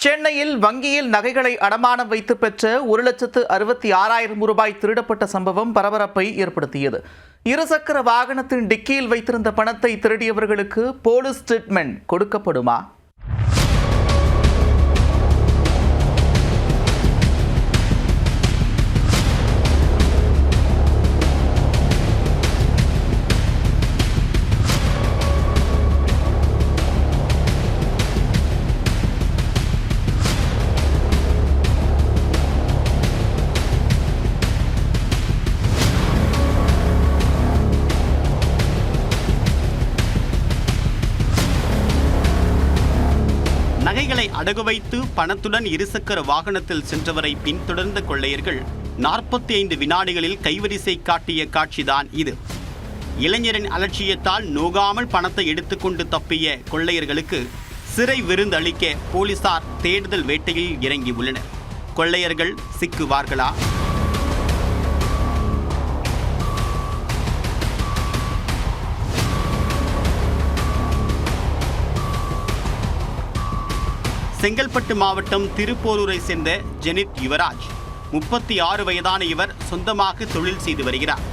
சென்னையில் வங்கியில் நகைகளை அடமானம் வைத்து பெற்ற 1,66,000 ரூபாய் திருடப்பட்ட சம்பவம் பரபரப்பை ஏற்படுத்தியது. இருசக்கர வாகனத்தின் டிக்கியில் வைத்திருந்த பணத்தை திருடியவர்களுக்கு போலீஸ் ஸ்டேட்மெண்ட் கொடுக்கப்படுமா? நகைகளை அடகு வைத்து பணத்துடன் இருசக்கர வாகனத்தில் சென்றவரை பின்தொடர்ந்த கொள்ளையர்கள் 45 வினாடிகளில் கைவரிசை காட்டிய காட்சிதான் இது. இளைஞரின் அலட்சியத்தால் நோகாமல் பணத்தை எடுத்துக்கொண்டு தப்பிய கொள்ளையர்களுக்கு சிறை விருந்து அளிக்க போலீசார் தேடுதல் வேட்டையில் இறங்கியுள்ளனர். கொள்ளையர்கள் சிக்குவார்களா? செங்கல்பட்டு மாவட்டம் திருப்போரூரை சேர்ந்த ஜெனித் யுவராஜ் 36 வயதான இவர் சொந்தமாக தொழில் செய்து வருகிறார்.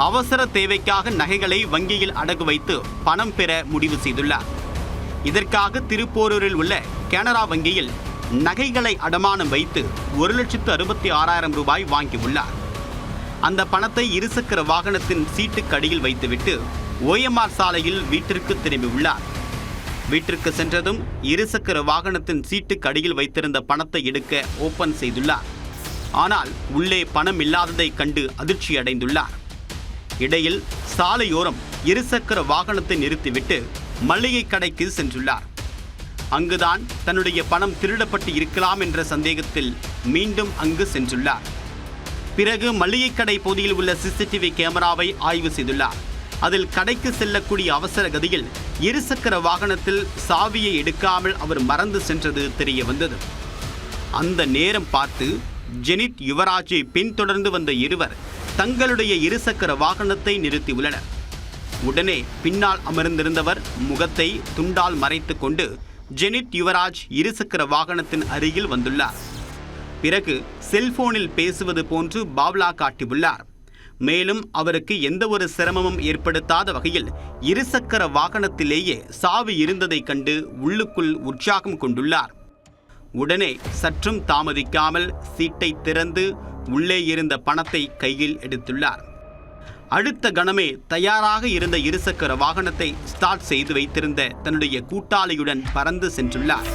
அவசர தேவைக்காக நகைகளை வங்கியில் அடகு வைத்து பணம் பெற முடிவு செய்துள்ளார். இதற்காக திருப்போரூரில் உள்ள கனரா வங்கியில் நகைகளை அடமானம் வைத்து 1,66,000 ரூபாய் வாங்கியுள்ளார். அந்த பணத்தை இருசக்கர வாகனத்தின் சீட்டுக்கடியில் வைத்துவிட்டு OMR சாலையில் வீட்டிற்கு திரும்பியுள்ளார். வீட்டிற்கு சென்றதும் இருசக்கர வாகனத்தின் சீட்டுக்கு அடியில் வைத்திருந்த பணத்தை எடுக்க ஓபன் செய்துள்ளார். ஆனால் உள்ளே பணம் இல்லாததை கண்டு அதிர்ச்சி அடைந்துள்ளார். இடையில் சாலையோரம் இருசக்கர வாகனத்தை நிறுத்திவிட்டு மளிகை கடைக்கு சென்றுள்ளார். அங்குதான் தன்னுடைய பணம் திருடப்பட்டு இருக்கலாம் என்ற சந்தேகத்தில் மீண்டும் அங்கு சென்றுள்ளார். பிறகு மளிகை கடை பகுதியில் உள்ள CCTV கேமராவை ஆய்வு செய்துள்ளார். அதில் கடைக்கு செல்லக்கூடிய அவசர கதியில் இருசக்கர வாகனத்தில் சாவியை எடுக்காமல் அவர் மறந்து சென்றது தெரிய வந்தது. அந்த நேரம் பார்த்து ஜெனித் யுவராஜை பின்தொடர்ந்து வந்த இருவர் தங்களுடைய இருசக்கர வாகனத்தை நிறுத்தியுள்ளனர். உடனே பின்னால் அமர்ந்திருந்தவர் முகத்தை துண்டால் மறைத்து கொண்டு ஜெனித் யுவராஜ் இருசக்கர வாகனத்தின் அருகில் வந்துள்ளார். பிறகு செல்போனில் பேசுவது போன்று பாவ்லா காட்டியுள்ளார். மேலும் அவருக்கு எந்த ஒரு சிரமமும் ஏற்படுத்தாத வகையில் இருசக்கர வாகனத்திலேயே சாவி இருந்ததை கண்டு உள்ளுக்குள் உற்சாகம் கொண்டுள்ளார். உடனே சற்றும் தாமதிக்காமல் சீட்டை திறந்து உள்ளே இருந்த பணத்தை கையில் எடுத்துள்ளார். அடுத்த கணமே தயாராக இருந்த இருசக்கர வாகனத்தை ஸ்டார்ட் செய்து வைத்திருந்த தன்னுடைய கூட்டாளியுடன் பறந்து சென்றுள்ளார்.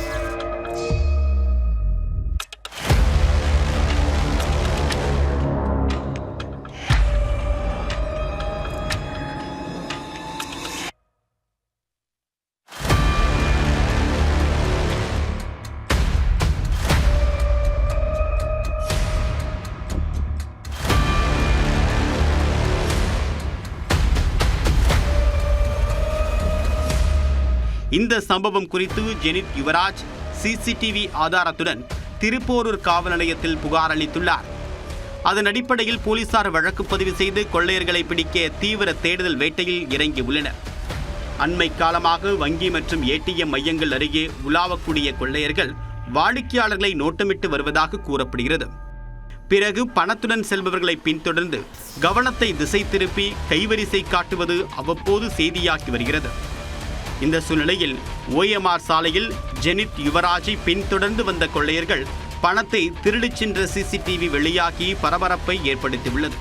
இந்த சம்பவம் குறித்து ஜெனித் யுவராஜ் CCTV ஆதாரத்துடன் திருப்போரூர் காவல் நிலையத்தில் புகார் அளித்துள்ளார். அதன் அடிப்படையில் போலீசார் வழக்கு பதிவு செய்து கொள்ளையர்களை பிடிக்க தீவிர தேடுதல் வேட்டையில் இறங்கியுள்ளனர். அண்மை காலமாக வங்கி மற்றும் ATM மையங்கள் அருகே உலாவக்கூடிய கொள்ளையர்கள் வாடிக்கையாளர்களை நோட்டமிட்டு வருவதாக கூறப்படுகிறது. பிறகு பணத்துடன் செல்பவர்களை பின்தொடர்ந்து கவனத்தை திசை திருப்பி கைவரிசை காட்டுவது அவ்வப்போது செய்தியாக்கி வருகிறது. இந்த சூழ்நிலையில் OMR சாலையில் ஜெனித் யுவராஜை பின்தொடர்ந்து வந்த கொள்ளையர்கள் பணத்தை திருடிச் சென்ற CCTV வெளியாகி பரபரப்பை ஏற்படுத்தியுள்ளது.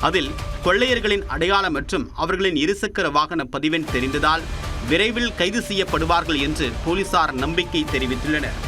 அதில் கொள்ளையர்களின் அடையாளம் மற்றும் அவர்களின் இருசக்கர வாகன பதிவெண் தெரிந்ததால் விரைவில் கைது செய்யப்படுவார்கள் என்று போலீசார் நம்பிக்கை தெரிவித்துள்ளனர்.